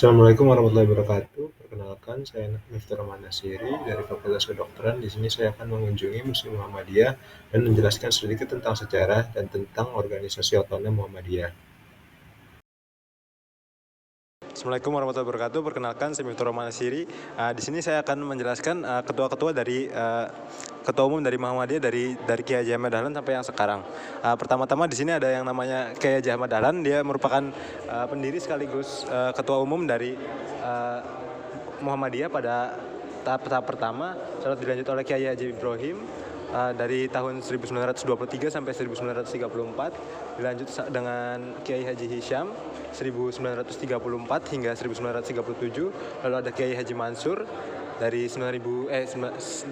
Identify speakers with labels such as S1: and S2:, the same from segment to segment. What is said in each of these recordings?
S1: Assalamualaikum warahmatullahi wabarakatuh. Perkenalkan, saya Miftah Rahman Nasiri dari Fakultas Kedokteran. Di sini saya akan mengunjungi Museum Muhammadiyah dan menjelaskan sedikit tentang sejarah dan tentang organisasi otonom Muhammadiyah.
S2: Assalamualaikum warahmatullahi wabarakatuh. Perkenalkan, saya Miftah Rahman Nasiri. Di sini saya akan menjelaskan ketua-ketua dari ketua umum dari Muhammadiyah dari Kiai Haji Ahmad Dahlan sampai yang sekarang. Pertama-tama di sini ada yang namanya Kiai Haji Ahmad Dahlan. Dia merupakan pendiri sekaligus ketua umum dari Muhammadiyah pada tahap pertama. Setelah dilanjut oleh Kiai Haji Ibrahim dari tahun 1923 sampai 1934, dilanjut dengan Kiai Haji Hisham 1934 hingga 1937, lalu ada Kiai Haji Mansur dari 1937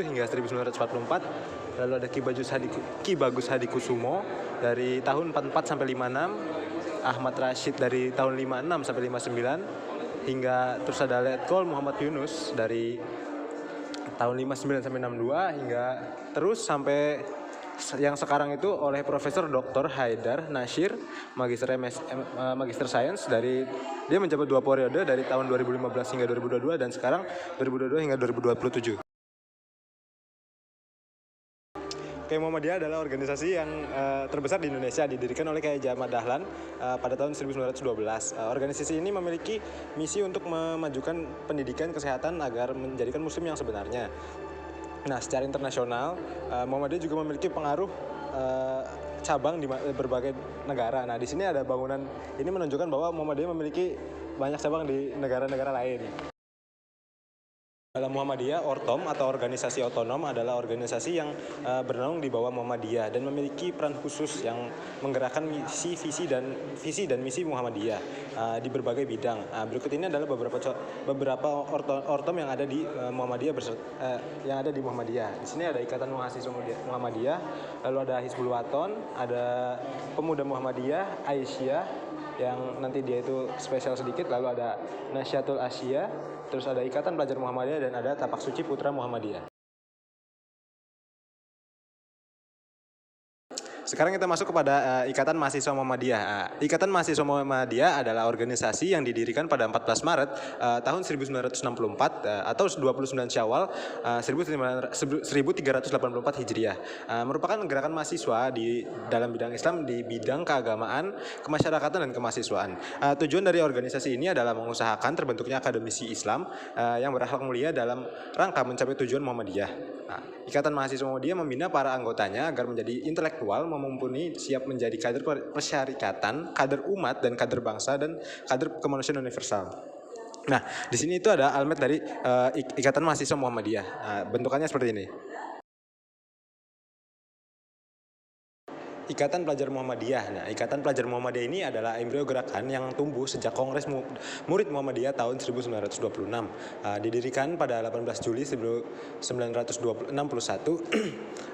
S2: hingga 1944, lalu ada Ki Bagus Hadi Kusumo dari tahun 44 sampai 56, Ahmad Rashid dari tahun 56 sampai 59, hingga terus ada Letkol Muhammad Yunus dari tahun 59 sampai 62 hingga terus sampai yang sekarang itu oleh Profesor Dr. Haidar Nasir, Magister Sains. Dia menjabat 2 periode dari tahun 2015 hingga 2022 dan sekarang 2022 hingga 2027. Kiai Muhammadiyah adalah organisasi yang terbesar di Indonesia, didirikan oleh Kiai Haji Ahmad Dahlan pada tahun 1912. Organisasi ini memiliki misi untuk memajukan pendidikan kesehatan agar menjadikan muslim yang sebenarnya. Nah, secara internasional, Muhammadiyah juga memiliki pengaruh cabang di berbagai negara. Nah, di sini ada bangunan ini menunjukkan bahwa Muhammadiyah memiliki banyak cabang di negara-negara lain. Dalam Muhammadiyah, Ortom atau organisasi otonom adalah organisasi yang bernaung di bawah Muhammadiyah dan memiliki peran khusus yang menggerakkan visi dan misi Muhammadiyah di berbagai bidang. Berikut ini adalah beberapa ortom yang ada di Muhammadiyah. Di sini ada Ikatan Mahasiswa Muhammadiyah, lalu ada Hizbul Waton, ada Pemuda Muhammadiyah, Aisyah, yang nanti dia itu spesial sedikit, lalu ada Nasyatul Asia, terus ada Ikatan Pelajar Muhammadiyah, dan ada Tapak Suci Putra Muhammadiyah. Sekarang kita masuk kepada Ikatan Mahasiswa Muhammadiyah. Ikatan Mahasiswa Muhammadiyah adalah organisasi yang didirikan pada 14 Maret tahun 1964 atau 29 Syawal 1384 Hijriah. Merupakan gerakan mahasiswa di dalam bidang Islam di bidang keagamaan, kemasyarakatan, dan kemahasiswaan. Tujuan dari organisasi ini adalah mengusahakan terbentuknya akademisi Islam yang berakhlak mulia dalam rangka mencapai tujuan Muhammadiyah. Ikatan Mahasiswa Muhammadiyah membina para anggotanya agar menjadi intelektual, mumpuni, siap menjadi kader persyarikatan, kader umat, dan kader bangsa, dan kader kemanusiaan universal. Nah, di sini itu ada almet dari Ikatan Mahasiswa Muhammadiyah. Bentukannya seperti ini. Ikatan Pelajar Muhammadiyah. Nah, Ikatan Pelajar Muhammadiyah ini adalah embrio gerakan yang tumbuh sejak Kongres Murid Muhammadiyah tahun 1926. Didirikan pada 18 Juli 1961.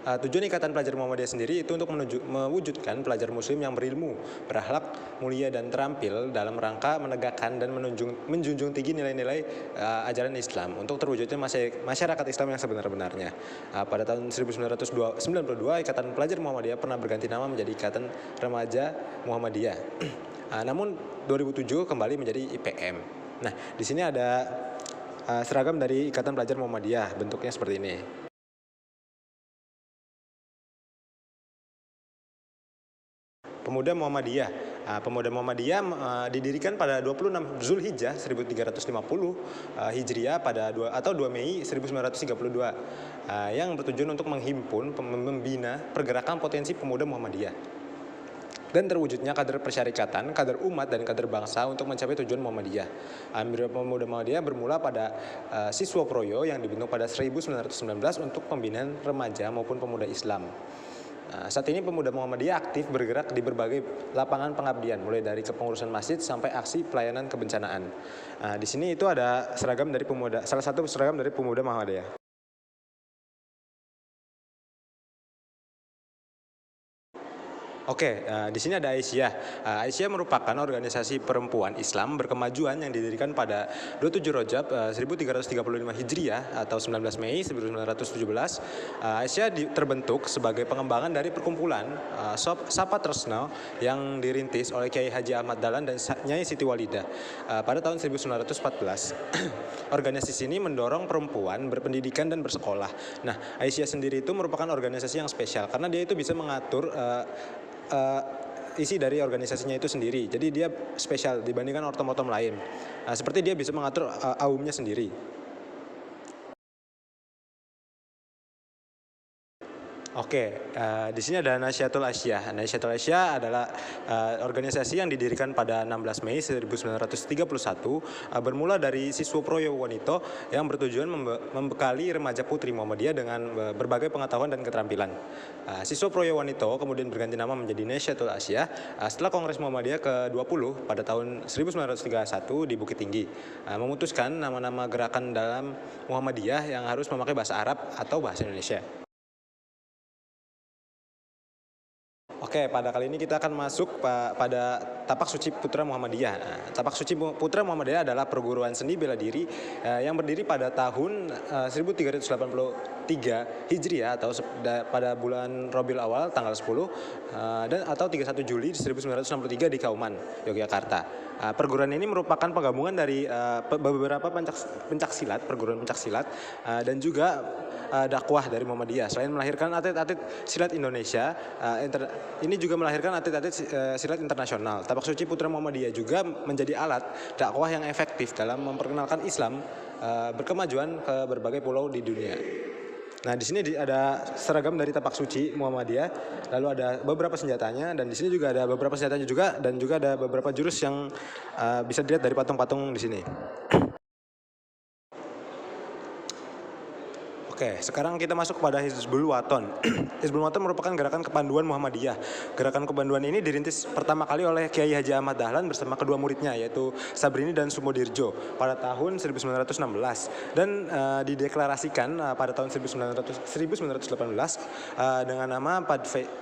S2: Tujuan Ikatan Pelajar Muhammadiyah sendiri itu untuk mewujudkan pelajar muslim yang berilmu, berakhlak mulia, dan terampil dalam rangka menegakkan dan menjunjung tinggi nilai-nilai ajaran Islam untuk terwujudnya masyarakat Islam yang sebenar-benarnya. Pada tahun 1992, Ikatan Pelajar Muhammadiyah pernah berganti nama menjadi Ikatan Remaja Muhammadiyah. Namun 2007 kembali menjadi IPM. Nah, di sini ada seragam dari Ikatan Pelajar Muhammadiyah, bentuknya seperti ini. Pemuda Muhammadiyah. Pemuda Muhammadiyah didirikan pada 26 Zulhijjah 1350 Hijriah atau 2 Mei 1932 yang bertujuan untuk menghimpun, membina pergerakan potensi pemuda Muhammadiyah dan terwujudnya kader persyarikatan, kader umat, dan kader bangsa untuk mencapai tujuan Muhammadiyah. Pemuda Muhammadiyah bermula pada Siswa Proyo yang dibentuk pada 1919 untuk pembinaan remaja maupun pemuda Islam. Saat ini pemuda Muhammadiyah aktif bergerak di berbagai lapangan pengabdian, mulai dari kepengurusan masjid sampai aksi pelayanan kebencanaan. Di sini itu ada seragam dari pemuda, salah satu seragam dari pemuda Muhammadiyah. Oke, di sini ada Aisyah. Aisyah merupakan organisasi perempuan Islam berkemajuan yang didirikan pada 27 Rajab 1335 Hijriah atau 19 Mei 1917. Aisyah terbentuk sebagai pengembangan dari perkumpulan Sapa Tresno yang dirintis oleh Kiai Haji Ahmad Dahlan dan Nyai Siti Walidah pada tahun 1914. Organisasi ini mendorong perempuan berpendidikan dan bersekolah. Nah, Aisyah sendiri itu merupakan organisasi yang spesial karena dia itu bisa mengatur isi dari organisasinya itu sendiri. Jadi dia spesial dibandingkan ortom-ortom lain. Seperti dia bisa mengatur aumnya sendiri. Oke, di sini ada Nasyatul Asyah. Nasyatul Asyah adalah organisasi yang didirikan pada 16 Mei 1931, bermula dari siswa Proyo Wanito yang bertujuan membekali remaja putri Muhammadiyah dengan berbagai pengetahuan dan keterampilan. Siswa Proyo Wanito kemudian berganti nama menjadi Nasyatul Asyah setelah Kongres Muhammadiyah ke-20 pada tahun 1931 di Bukit Tinggi, memutuskan nama-nama gerakan dalam Muhammadiyah yang harus memakai bahasa Arab atau bahasa Indonesia. Oke, pada kali ini kita akan masuk pada Tapak Suci Putra Muhammadiyah. Nah, Tapak Suci Putra Muhammadiyah adalah perguruan seni bela diri yang berdiri pada tahun 1383 Hijriah atau pada bulan Rabiul Awal tanggal 10 atau 31 Juli 1963 di Kauman, Yogyakarta. Perguruan ini merupakan penggabungan dari beberapa pencak silat, perguruan pencak silat dan juga dakwah dari Muhammadiyah. Selain melahirkan atlet-atlet silat Indonesia, ini juga melahirkan atlet-atlet silat internasional. Tapak Suci Putra Muhammadiyah juga menjadi alat dakwah yang efektif dalam memperkenalkan Islam berkemajuan ke berbagai pulau di dunia. Nah, di sini ada seragam dari Tapak Suci Muhammadiyah, lalu ada beberapa senjatanya, dan di sini juga ada beberapa senjatanya juga, dan juga ada beberapa jurus yang bisa dilihat dari patung-patung di sini. Oke, sekarang kita masuk kepada Hizbul Waton. Hizbul Waton merupakan gerakan kepanduan Muhammadiyah. Gerakan kepanduan ini dirintis pertama kali oleh Kiai Haji Ahmad Dahlan bersama kedua muridnya, yaitu Sabrini dan Sumodirjo pada tahun 1916 dan dideklarasikan pada tahun 1918 dengan nama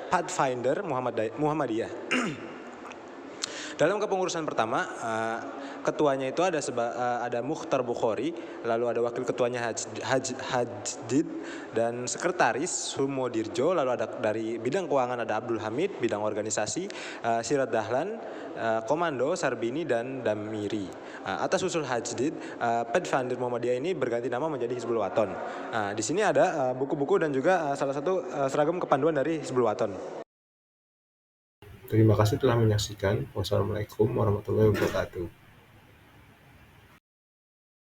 S2: Pathfinder Muhammadiyah. Dalam kepengurusan pertama, ketuanya itu ada Mukhtar Bukhari, lalu ada wakil ketuanya Hajdid, dan sekretaris Sumodirjo, lalu ada dari bidang keuangan ada Abdul Hamid, bidang organisasi Sirat Dahlan, Komando Sarbini dan Damiri. Atas usul Hajdid, Pathfinder Muhammadiyah ini berganti nama menjadi Hizbul Waton. Di sini ada buku-buku dan juga salah satu seragam kepanduan dari Hizbul Waton.
S1: Terima kasih telah menyaksikan. Wassalamualaikum warahmatullahi wabarakatuh.